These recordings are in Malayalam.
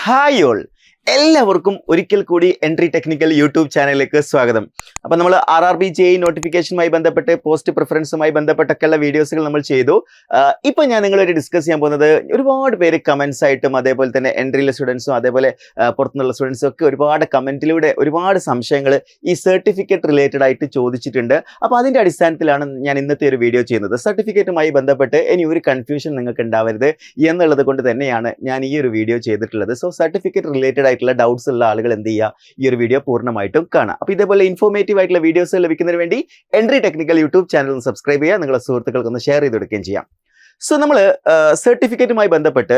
ഹായ് ഓൾ, എല്ലാവർക്കും ഒരിക്കൽ കൂടി എൻട്രി ടെക്നിക്കൽ യൂട്യൂബ് ചാനലിലേക്ക് സ്വാഗതം. അപ്പോൾ നമ്മൾ RRB JEE നോട്ടിഫിക്കേഷനുമായി ബന്ധപ്പെട്ട് പോസ്റ്റ് പ്രിഫറൻസുമായി ബന്ധപ്പെട്ടൊക്കെയുള്ള വീഡിയോസുകൾ നമ്മൾ ചെയ്തു. ഇപ്പോൾ ഞാൻ നിങ്ങളൊരു ഡിസ്കസ് ചെയ്യാൻ പോകുന്നത് ഒരുപാട് പേര് കമൻസ് ആയിട്ടും അതേപോലെ തന്നെ എൻട്രിയിലെ സ്റ്റുഡൻസും അതേപോലെ പുറത്തുനിന്നുള്ള സ്റ്റുഡൻസും ഒക്കെ ഒരുപാട് കമൻറ്റിലൂടെ ഒരുപാട് സംശയങ്ങൾ ഈ സർട്ടിഫിക്കറ്റ് റിലേറ്റഡ് ആയിട്ട് ചോദിച്ചിട്ടുണ്ട്. അപ്പോൾ അതിൻ്റെ അടിസ്ഥാനത്തിലാണ് ഞാൻ ഇന്നത്തെ ഒരു വീഡിയോ ചെയ്യുന്നത്. സർട്ടിഫിക്കറ്റുമായി ബന്ധപ്പെട്ട് ഇനി ഒരു കൺഫ്യൂഷൻ നിങ്ങൾക്ക് ഉണ്ടാവരുത് എന്നുള്ളത് കൊണ്ട് തന്നെയാണ് ഞാൻ ഈ ഒരു വീഡിയോ ചെയ്തിട്ടുള്ളത്. സോ സർട്ടിഫിക്കറ്റ് റിലേറ്റഡ് ആയിട്ടുള്ള ഡൗട്ട്സ് ഉള്ള ആളുകൾ എന്ത് ചെയ്യുക, ഈ ഒരു വീഡിയോ പൂർണ്ണമായിട്ടും കാണാം. അപ്പോൾ ഇതേപോലെ ഇൻഫോർമേറ്റീവ് ആയിട്ടുള്ള വീഡിയോസ് ലഭിക്കുന്നതിന് വേണ്ടി entry technical YouTube channel subscribe ചെയ്യുക, നിങ്ങളുടെ സുഹൃത്തുക്കൾക്കൊന്ന് ഷെയർ ചെയ്ത് കൊടുക്കുകയും ചെയ്യാം. സോ നമ്മൾ സർട്ടിഫിക്കറ്റുമായി ബന്ധപ്പെട്ട്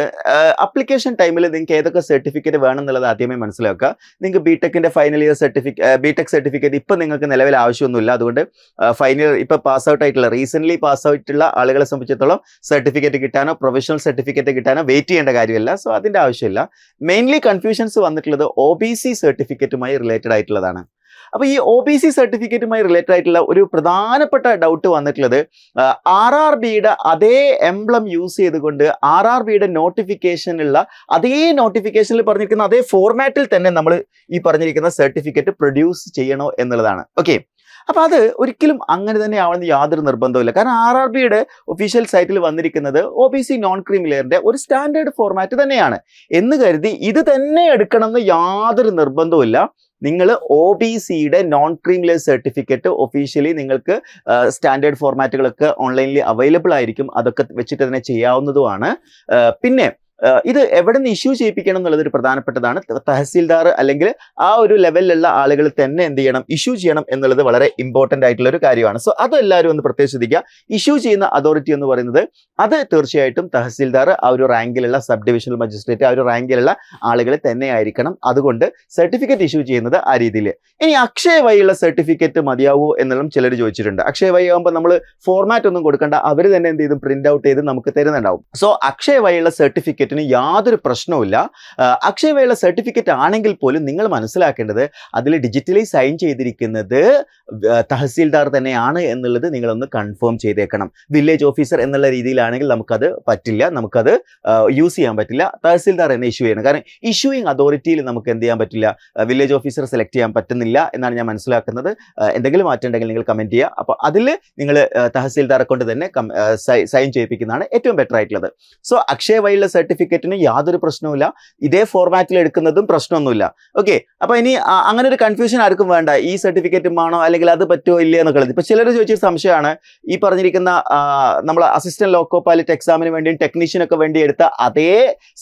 അപ്ലിക്കേഷൻ ടൈമിൽ നിങ്ങൾക്ക് ഏതൊക്കെ സർട്ടിഫിക്കറ്റ് വേണം എന്നുള്ളത് ആദ്യമേ മനസ്സിലാക്കുക. നിങ്ങൾക്ക് ബിടെക്കിൻ്റെ ഫൈനൽ ഇയർ ബിടെക് സർട്ടിഫിക്കറ്റ് ഇപ്പം നിങ്ങൾക്ക് നിലവിൽ ആവശ്യമൊന്നുമില്ല. അതുകൊണ്ട് ഫൈനൽ ഇയർ ഇപ്പോൾ പാസ് ഔട്ട് ആയിട്ടുള്ള റീസെൻ്റ്ലി പാസ് ഔട്ടുള്ള ആളുകളെ സംബന്ധിച്ചിടത്തോളം സർട്ടിഫിക്കറ്റ് കിട്ടാനോ പ്രൊഫഷണൽ സർട്ടിഫിക്കറ്റ് കിട്ടാനോ വെയിറ്റ് ചെയ്യേണ്ട കാര്യമില്ല. സോ അതിൻ്റെ ആവശ്യമില്ല. മെയിൻലി കൺഫ്യൂഷൻസ് വന്നിട്ടുള്ളത് OBC സർട്ടിഫിക്കറ്റുമായി റിലേറ്റഡ് ആയിട്ടുള്ളതാണ്. അപ്പോൾ ഈ OBC സർട്ടിഫിക്കറ്റുമായി റിലേറ്റഡ് ആയിട്ടുള്ള ഒരു പ്രധാനപ്പെട്ട ഡൗട്ട് വന്നിട്ടുള്ളത് RRBയുടെ അതേ എംബ്ലം യൂസ് ചെയ്തുകൊണ്ട് RRBയുടെ നോട്ടിഫിക്കേഷനുള്ള അതേ നോട്ടിഫിക്കേഷനിൽ പറഞ്ഞിരിക്കുന്ന അതേ ഫോർമാറ്റിൽ തന്നെ നമ്മൾ ഈ പറഞ്ഞിരിക്കുന്ന സർട്ടിഫിക്കറ്റ് പ്രൊഡ്യൂസ് ചെയ്യണോ എന്നുള്ളതാണ്. ഓക്കെ, അപ്പോൾ അത് ഒരിക്കലും അങ്ങനെ തന്നെ ആവണമെന്ന് യാതൊരു നിർബന്ധമില്ല. കാരണം RRBയുടെ ഒഫീഷ്യൽ സൈറ്റിൽ വന്നിരിക്കുന്നത് OBC നോൺ ക്രീമിലെയറിൻ്റെ ഒരു സ്റ്റാൻഡേർഡ് ഫോർമാറ്റ് തന്നെയാണ് എന്ന് കരുതി ഇത് തന്നെ എടുക്കണമെന്ന് യാതൊരു നിർബന്ധവുമില്ല. നിങ്ങൾ OBCയുടെ നോൺ ക്രീമിലെയർ സർട്ടിഫിക്കറ്റ് ഒഫീഷ്യലി നിങ്ങൾക്ക് സ്റ്റാൻഡേർഡ് ഫോർമാറ്റുകളൊക്കെ ഓൺലൈനിൽ അവൈലബിൾ ആയിരിക്കും. അതൊക്കെ വെച്ചിട്ട് തന്നെ ചെയ്യാവുന്നതുമാണ്. പിന്നെ ഇത് എവിടെ നിന്ന് ഇഷ്യൂ ചെയ്യിപ്പിക്കണം എന്നുള്ളത് ഒരു പ്രധാനപ്പെട്ടതാണ്. തഹസീൽദാർ അല്ലെങ്കിൽ ആ ഒരു ലെവലിലുള്ള ആളുകൾ തന്നെ എന്ത് ചെയ്യണം, ഇഷ്യൂ ചെയ്യണം എന്നുള്ളത് വളരെ ഇമ്പോർട്ടൻ്റ് ആയിട്ടുള്ള ഒരു കാര്യമാണ്. സോ അതെല്ലാവരും ഒന്ന് പ്രത്യേകം ശ്രദ്ധിക്കുക. ഇഷ്യൂ ചെയ്യുന്ന അതോറിറ്റി എന്ന് പറയുന്നത് അത് തീർച്ചയായിട്ടും തഹസീൽദാർ, ആ ഒരു റാങ്കിലുള്ള സബ് ഡിവിഷണൽ മജിസ്ട്രേറ്റ്, ആ ഒരു റാങ്കിലുള്ള ആളുകൾ തന്നെ ആയിരിക്കണം. അതുകൊണ്ട് സർട്ടിഫിക്കറ്റ് ഇഷ്യൂ ചെയ്യുന്നത് ആ രീതിയിൽ. ഇനി അക്ഷയ വഴിയുള്ള സർട്ടിഫിക്കറ്റ് മതിയാവൂ എന്നുള്ളതും ചിലർ ചോദിച്ചിട്ടുണ്ട്. അക്ഷയ വഴി ആകുമ്പോൾ നമ്മൾ ഫോർമാറ്റ് ഒന്നും കൊടുക്കേണ്ട, അവർ തന്നെ എന്ത് ചെയ്തും പ്രിന്റ് ഔട്ട് ചെയ്ത് നമുക്ക് തരുന്നുണ്ടാവും. സോ അക്ഷയ വഴിയുള്ള സർട്ടിഫിക്കറ്റ് യാതൊരു പ്രശ്നവുമില്ല. അക്ഷയവയുള്ള സർട്ടിഫിക്കറ്റ് ആണെങ്കിൽ പോലും നിങ്ങൾ മനസ്സിലാക്കേണ്ടത് അതിൽ ഡിജിറ്റലി സൈൻ ചെയ്തിരിക്കുന്നത് തഹസീൽദാർ തന്നെയാണ് എന്നുള്ളത് നിങ്ങളൊന്ന് കൺഫേം ചെയ്തേക്കണം. വില്ലേജ് ഓഫീസർ എന്നുള്ള രീതിയിലാണെങ്കിൽ നമുക്കത് പറ്റില്ല, നമുക്കത് യൂസ് ചെയ്യാൻ പറ്റില്ല. തഹസീൽദാർ തന്നെ ഇഷ്യൂ ചെയ്യണം. കാരണം ഇഷ്യൂയിങ് അതോറിറ്റിയിൽ നമുക്ക് എന്ത് ചെയ്യാൻ പറ്റില്ല, വില്ലേജ് ഓഫീസർ സെലക്ട് ചെയ്യാൻ പറ്റുന്നില്ല എന്നാണ് ഞാൻ മനസ്സിലാക്കുന്നത്. എന്തെങ്കിലും മാറ്റം ഉണ്ടെങ്കിൽ നിങ്ങൾ കമൻറ്റ് ചെയ്യുക. അപ്പോൾ അതിൽ നിങ്ങൾ തഹസീൽദാറെ കൊണ്ട് തന്നെ സൈൻ ചെയ്യിപ്പിക്കുന്നതാണ് ഏറ്റവും ബെറ്റർ ആയിട്ടുള്ളത്. സോ അക്ഷയ വഴിയുള്ള സർട്ടിഫിക്കറ്റിന് യാതൊരു പ്രശ്നവുമില്ല. ഇതേ ഫോർമാറ്റിൽ എടുക്കുന്നതും പ്രശ്നമൊന്നുമില്ല. ഓക്കെ, അപ്പോൾ ഇനി അങ്ങനെ ഒരു കൺഫ്യൂഷൻ ആർക്കും വേണ്ട. ഈ സർട്ടിഫിക്കറ്റ് ആണോ അല്ലെങ്കിൽ അത് പറ്റുമോ ഇല്ല എന്നൊക്കെ. ഇപ്പോൾ ചിലർ ചോദിച്ച സംശയമാണ് ഈ പറഞ്ഞിരിക്കുന്ന നമ്മൾ അസിസ്റ്റന്റ് ലോക്കോ പൈലറ്റ് എക്സാമിന് വേണ്ടിയും ടെക്നീഷ്യനൊക്കെ വേണ്ടി എടുത്ത അതേ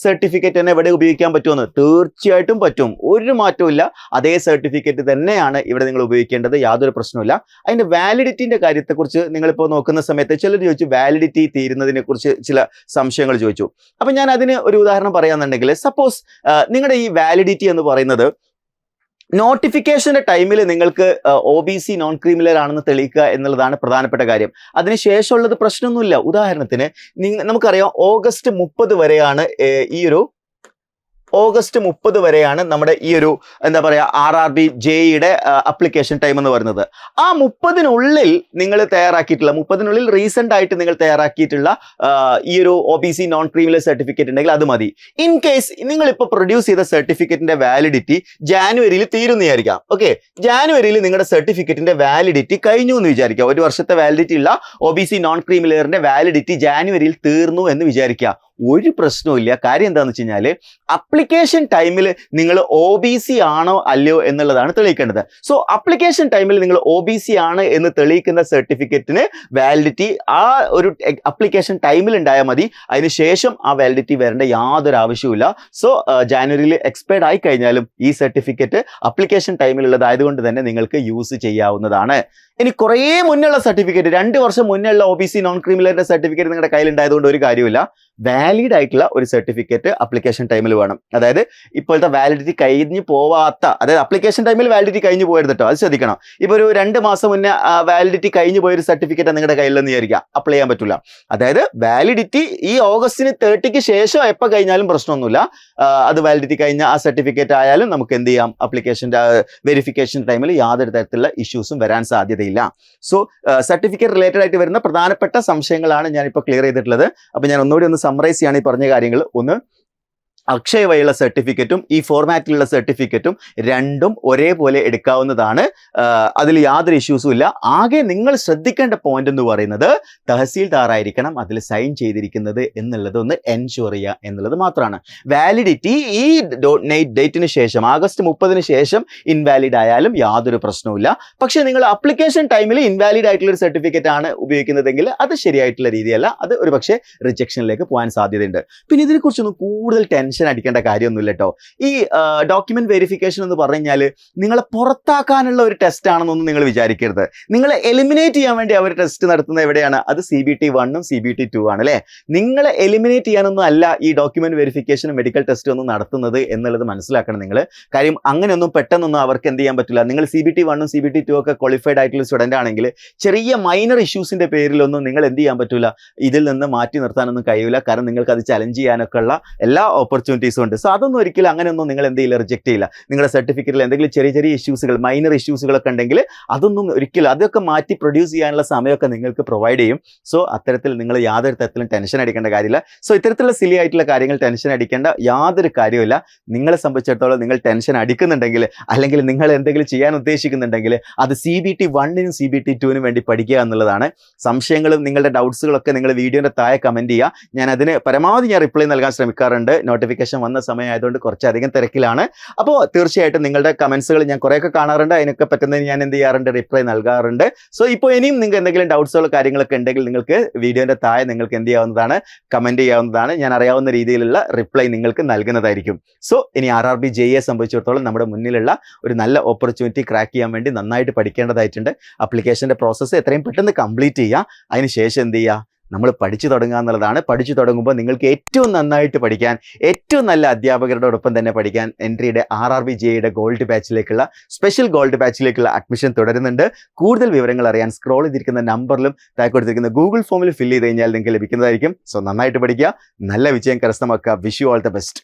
സർട്ടിഫിക്കറ്റ് തന്നെ ഇവിടെ ഉപയോഗിക്കാൻ പറ്റുമെന്ന്. തീർച്ചയായിട്ടും പറ്റും, ഒരു മാറ്റവും ഇല്ല. അതേ സർട്ടിഫിക്കറ്റ് തന്നെയാണ് ഇവിടെ നിങ്ങൾ ഉപയോഗിക്കേണ്ടത്, യാതൊരു പ്രശ്നവുമില്ല. അതിൻ്റെ വാലിഡിറ്റിൻ്റെ കാര്യത്തെക്കുറിച്ച് നിങ്ങളിപ്പോൾ നോക്കുന്ന സമയത്ത് ചിലർ ചോദിച്ചു വാലിഡിറ്റി തീരുന്നതിനെ കുറിച്ച് ചില സംശയങ്ങൾ ചോദിച്ചു. അപ്പം ഞാൻ അതിന് ഒരു ഉദാഹരണം പറയാന്നുണ്ടെങ്കിൽ, സപ്പോസ് നിങ്ങളുടെ ഈ വാലിഡിറ്റി എന്ന് പറയുന്നത് നോട്ടിഫിക്കേഷൻ്റെ ടൈമിൽ നിങ്ങൾക്ക് OBC നോൺ ക്രീമിലെയർ ആണെന്ന് തെളിയിക്കുക എന്നുള്ളതാണ് പ്രധാനപ്പെട്ട കാര്യം. അതിനുശേഷമുള്ളത് പ്രശ്നമൊന്നുമില്ല. ഉദാഹരണത്തിന് നമുക്കറിയാം ഓഗസ്റ്റ് 30 വരെയാണ് നമ്മുടെ ഈ ഒരു എന്താ പറയുക RRB JEEയുടെ അപ്ലിക്കേഷൻ ടൈം എന്ന് പറയുന്നത്. ആ 30-നുള്ളിൽ നിങ്ങൾ തയ്യാറാക്കിയിട്ടുള്ള 30-നുള്ളിൽ റീസെൻ്റ് ആയിട്ട് നിങ്ങൾ തയ്യാറാക്കിയിട്ടുള്ള ഈ ഒരു OBC നോൺ ക്രീമിലെയർ സർട്ടിഫിക്കറ്റ് ഉണ്ടെങ്കിൽ അത് മതി. ഇൻ കേസ് നിങ്ങളിപ്പോൾ പ്രൊഡ്യൂസ് ചെയ്ത സർട്ടിഫിക്കറ്റിൻ്റെ വാലിഡിറ്റി ജാനുവരിയിൽ തീരുമെന്ന് വിചാരിക്കാം. ഓക്കെ, ജാനുവരിയിൽ നിങ്ങളുടെ സർട്ടിഫിക്കറ്റിൻ്റെ വാലിഡിറ്റി കഴിഞ്ഞു എന്ന് വിചാരിക്കുക. ഒരു വർഷത്തെ വാലിഡിറ്റി ഉള്ള OBC നോൺ ക്രീമിലെയറിൻ്റെ വാലിഡിറ്റി ജാനുവരിയിൽ തീർന്നു എന്ന് വിചാരിക്കുക. ഒരു പ്രശ്നവുമില്ല. കാര്യം എന്താണെന്ന് വെച്ച് കഴിഞ്ഞാൽ അപ്ലിക്കേഷൻ ടൈമിൽ നിങ്ങൾ OBC ആണോ അല്ലയോ എന്നുള്ളതാണ് തെളിയിക്കേണ്ടത്. സോ അപ്ലിക്കേഷൻ ടൈമിൽ നിങ്ങൾ OBC ആണ് എന്ന് തെളിയിക്കുന്ന സർട്ടിഫിക്കറ്റിന് വാലിഡിറ്റി ആ ഒരു അപ്ലിക്കേഷൻ ടൈമിൽ ഉണ്ടായാൽ മതി. അതിനുശേഷം ആ വാലിഡിറ്റി വരേണ്ട യാതൊരു ആവശ്യവുമില്ല. സോ ജാനുവരിയിൽ എക്സ്പയർഡ് ആയി കഴിഞ്ഞാലും ഈ സർട്ടിഫിക്കറ്റ് അപ്ലിക്കേഷൻ ടൈമിലുള്ളതായതുകൊണ്ട് തന്നെ നിങ്ങൾക്ക് യൂസ് ചെയ്യാവുന്നതാണ്. ഇനി കുറേ മുന്നുള്ള സർട്ടിഫിക്കറ്റ്, 2 വർഷം മുന്നുള്ള OBC നോൺ ക്രീമിലെയറിന്റെ സർട്ടിഫിക്കറ്റ് നിങ്ങളുടെ കയ്യിലുണ്ടായതുകൊണ്ട് ഒരു കാര്യമില്ല. വാലിഡ് ആയിട്ടുള്ള ഒരു സർട്ടിഫിക്കറ്റ് അപ്ലിക്കേഷൻ ടൈമിൽ വേണം. അതായത് ഇപ്പോഴത്തെ വാലിഡിറ്റി കഴിഞ്ഞു പോവാത്ത, അതായത് അപ്ലിക്കേഷൻ ടൈമിൽ വാലിഡിറ്റി കഴിഞ്ഞു പോയത് കേട്ടോ, അത് ശ്രദ്ധിക്കണം. ഇപ്പോൾ ഒരു 2 മാസം മുന്നേ വാലിഡിറ്റി കഴിഞ്ഞു പോയൊരു സർട്ടിഫിക്കറ്റ് നിങ്ങളുടെ കയ്യിലെന്ന് വിചാരിക്കുക, അപ്ലൈ ചെയ്യാൻ പറ്റില്ല. അതായത് വാലിഡിറ്റി ഈ ഓഗസ്റ്റിന് 30 ശേഷം എപ്പോൾ കഴിഞ്ഞാലും പ്രശ്നമൊന്നുമില്ല. അത് വാലിഡിറ്റി കഴിഞ്ഞ ആ സർട്ടിഫിക്കറ്റ് ആയാലും നമുക്ക് എന്ത് ചെയ്യാം, അപ്ലിക്കേഷൻ്റെ വെരിഫിക്കേഷൻ ടൈമിൽ യാതൊരു തരത്തിലുള്ള ഇഷ്യൂസും വരാൻ സാധ്യതയില്ല. സോ സർട്ടിഫിക്കറ്റ് റിലേറ്റഡ് ആയിട്ട് വരുന്ന പ്രധാനപ്പെട്ട സംശയങ്ങളാണ് ഞാനിപ്പോൾ ക്ലിയർ ചെയ്തിട്ടുള്ളത്. അപ്പോൾ ഞാൻ ഒന്നുകൂടി ഒന്ന് സമ്മറൈസ് ചെയ്യാണ് ഈ പറഞ്ഞ കാര്യങ്ങൾ. ഒന്ന്, അക്ഷയ വഴിയുള്ള സർട്ടിഫിക്കറ്റും ഈ ഫോർമാറ്റിലുള്ള സർട്ടിഫിക്കറ്റും രണ്ടും ഒരേപോലെ എടുക്കാവുന്നതാണ്. അതിൽ യാതൊരു ഇഷ്യൂസും ഇല്ല. ആകെ നിങ്ങൾ ശ്രദ്ധിക്കേണ്ട പോയിന്റ് എന്ന് പറയുന്നത് തഹസീൽദാർ ആയിരിക്കണം അതിൽ സൈൻ ചെയ്തിരിക്കുന്നത് എന്നുള്ളത് ഒന്ന് എൻഷുർ ചെയ്യുക എന്നുള്ളത് മാത്രമാണ്. വാലിഡിറ്റി ഈ ഡേറ്റിന് ശേഷം ആഗസ്റ്റ് 30 ശേഷം ഇൻവാലിഡ് ആയാലും യാതൊരു പ്രശ്നവുമില്ല. പക്ഷേ നിങ്ങൾ അപ്ലിക്കേഷൻ ടൈമിൽ ഇൻവാലിഡ് ആയിട്ടുള്ള ഒരു സർട്ടിഫിക്കറ്റ് ആണ് ഉപയോഗിക്കുന്നതെങ്കിൽ അത് ശരിയായിട്ടുള്ള രീതിയല്ല, അത് ഒരു പക്ഷേ റിജക്ഷനിലേക്ക് പോകാൻ സാധ്യതയുണ്ട്. പിന്നെ ഇതിനെക്കുറിച്ചൊന്നും കൂടുതൽ ടെൻഷൻ അടിക്കേണ്ട കാര്യമൊന്നുമില്ല കേട്ടോ. ഈ ഡോക്യുമെന്റ് വെരിഫിക്കേഷൻ എന്ന് പറഞ്ഞു കഴിഞ്ഞാൽ നിങ്ങളെ പുറത്താക്കാനുള്ള ഒരു ടെസ്റ്റ് ആണെന്നൊന്നും നിങ്ങൾ വിചാരിക്കരുത്. നിങ്ങളെ എലിമിനേറ്റ് ചെയ്യാൻ വേണ്ടി അവർ ടെസ്റ്റ് നടത്തുന്നത് എവിടെയാണ്? അത് CBT 1 CBT 2 ആണ് അല്ലേ. നിങ്ങളെ എലിമിനേറ്റ് ചെയ്യാനൊന്നും അല്ല ഈ ഡോക്യുമെന്റ് വെരിഫിക്കേഷനും മെഡിക്കൽ ടെസ്റ്റും ഒന്നും നടത്തുന്നത് എന്നുള്ളത് മനസ്സിലാക്കണം നിങ്ങൾ. കാര്യം അങ്ങനെയൊന്നും പെട്ടെന്നൊന്നും അവർക്ക് എന്ത് ചെയ്യാൻ പറ്റില്ല. നിങ്ങൾ CBT 1 CBT 2 ഒക്കെ ക്വാളിഫൈഡ് ആയിട്ടുള്ള സ്റ്റുഡൻ്റ് ആണെങ്കിൽ ചെറിയ മൈനർ ഇഷ്യൂസിന്റെ പേരിലൊന്നും നിങ്ങൾ എന്ത് ചെയ്യാൻ പറ്റില്ല, ഇതിൽ നിന്ന് മാറ്റി നിർത്താനൊന്നും കഴിയില്ല. കാരണം നിങ്ങൾക്ക് അത് ചലഞ്ച് ചെയ്യാനൊക്കെ ഉള്ള എല്ലാ ഓപ്പർച്യൂണിറ്റീസും ഉണ്ട്. സോ അതൊന്നും ഒരിക്കലും അങ്ങനെയൊന്നും നിങ്ങൾ എന്ത് ചെയ്യില്ല, റിജക്ട് ചെയ്യില്ല. നിങ്ങളുടെ സർട്ടിഫിക്കറ്റിൽ എന്തെങ്കിലും ചെറിയ ചെറിയ ഇഷ്യൂസുകൾ മൈനർ ഇഷ്യൂസുകളൊക്കെ ഉണ്ടെങ്കിൽ അതൊന്നും ഒരിക്കലും അതൊക്കെ മാറ്റി പ്രൊഡ്യൂസ് ചെയ്യാനുള്ള സമയമൊക്കെ നിങ്ങൾക്ക് പ്രൊവൈഡ് ചെയ്യും. സോ അത്തരത്തിൽ നിങ്ങൾ യാതൊരു തരത്തിലും ടെൻഷൻ അടിക്കേണ്ട കാര്യമില്ല. സോ ഇത്തരത്തിലുള്ള സിലി ആയിട്ടുള്ള കാര്യങ്ങൾ ടെൻഷൻ അടിക്കേണ്ട യാതൊരു കാര്യമില്ല. നിങ്ങളെ സംബന്ധിച്ചിടത്തോളം നിങ്ങൾ ടെൻഷൻ അടിക്കുന്നുണ്ടെങ്കിൽ അല്ലെങ്കിൽ നിങ്ങൾ എന്തെങ്കിലും ചെയ്യാൻ ഉദ്ദേശിക്കുന്നുണ്ടെങ്കിൽ അത് CBT 1 CBT 2 വേണ്ടി പഠിക്കുക എന്നുള്ളതാണ്. സംശയങ്ങളും നിങ്ങളുടെ ഡൗട്ട്സുകളൊക്കെ നിങ്ങൾ വീഡിയോയുടെ താഴെ കമൻറ്റ് ചെയ്യുക. ഞാൻ അതിന് പരമാവധി റിപ്ലൈ നൽകാൻ ശ്രമിക്കാറുണ്ട്. നോട്ടിഫിക്കേഷൻ വന്ന സമയമായതുകൊണ്ട് കുറച്ചധികം തിരക്കിലാണ്. അപ്പോൾ തീർച്ചയായിട്ടും നിങ്ങളുടെ കമൻസുകൾ ഞാൻ കുറേയൊക്കെ കാണാറുണ്ട്. അതിനൊക്കെ പറ്റുന്നതിന് ഞാൻ എന്ത് ചെയ്യാറുണ്ട്, റിപ്ലൈ നൽകാറുണ്ട്. സോ ഇപ്പോൾ ഇനിയും നിങ്ങൾക്ക് എന്തെങ്കിലും ഡൗട്ട്സുകളോ കാര്യങ്ങളൊക്കെ ഉണ്ടെങ്കിൽ നിങ്ങൾക്ക് വീഡിയോൻ്റെ താഴെ നിങ്ങൾക്ക് എന്ത് ചെയ്യാവുന്നതാണ്, കമൻറ്റ് ചെയ്യാവുന്നതാണ്. ഞാൻ അറിയാവുന്ന രീതിയിലുള്ള റിപ്ലൈ നിങ്ങൾക്ക് നൽകുന്നതായിരിക്കും. സോ ഇനി RRB JE സംബന്ധിച്ചിടത്തോളം നമ്മുടെ മുന്നിലുള്ള ഒരു നല്ല ഓപ്പർച്യൂണിറ്റി ക്രാക്ക് ചെയ്യാൻ വേണ്ടി നന്നായിട്ട് പഠിക്കേണ്ടതായിട്ടുണ്ട്. അപ്ലിക്കേഷൻ്റെ പ്രോസസ്സ് എത്രയും പെട്ടെന്ന് കംപ്ലീറ്റ് ചെയ്യുക. അതിന് ശേഷം എന്ത് ചെയ്യുക, നമ്മൾ പഠിച്ചു തുടങ്ങുക എന്നുള്ളതാണ്. പഠിച്ചു തുടങ്ങുമ്പോൾ നിങ്ങൾക്ക് ഏറ്റവും നന്നായിട്ട് പഠിക്കാൻ, ഏറ്റവും നല്ല അധ്യാപകരോടൊപ്പം തന്നെ പഠിക്കാൻ എൻട്രിയുടെ RRB JEയുടെ ഗോൾഡ് ബാച്ചിലേക്കുള്ള സ്പെഷ്യൽ ഗോൾഡ് ബാച്ചിലേക്കുള്ള അഡ്മിഷൻ തുടരുന്നുണ്ട്. കൂടുതൽ വിവരങ്ങൾ അറിയാൻ സ്ക്രോൾ ചെയ്തിരിക്കുന്ന നമ്പറിലും താഴെ കൊടുത്തിരിക്കുന്ന ഗൂഗിൾ ഫോമിൽ ഫില്ല് ചെയ്ത് കഴിഞ്ഞാൽ നിങ്ങൾക്ക് ലഭിക്കുന്നതായിരിക്കും. സോ നന്നായിട്ട് പഠിക്കുക, നല്ല വിജയം കരസ്ഥമാക്കുക. Wish you all the best.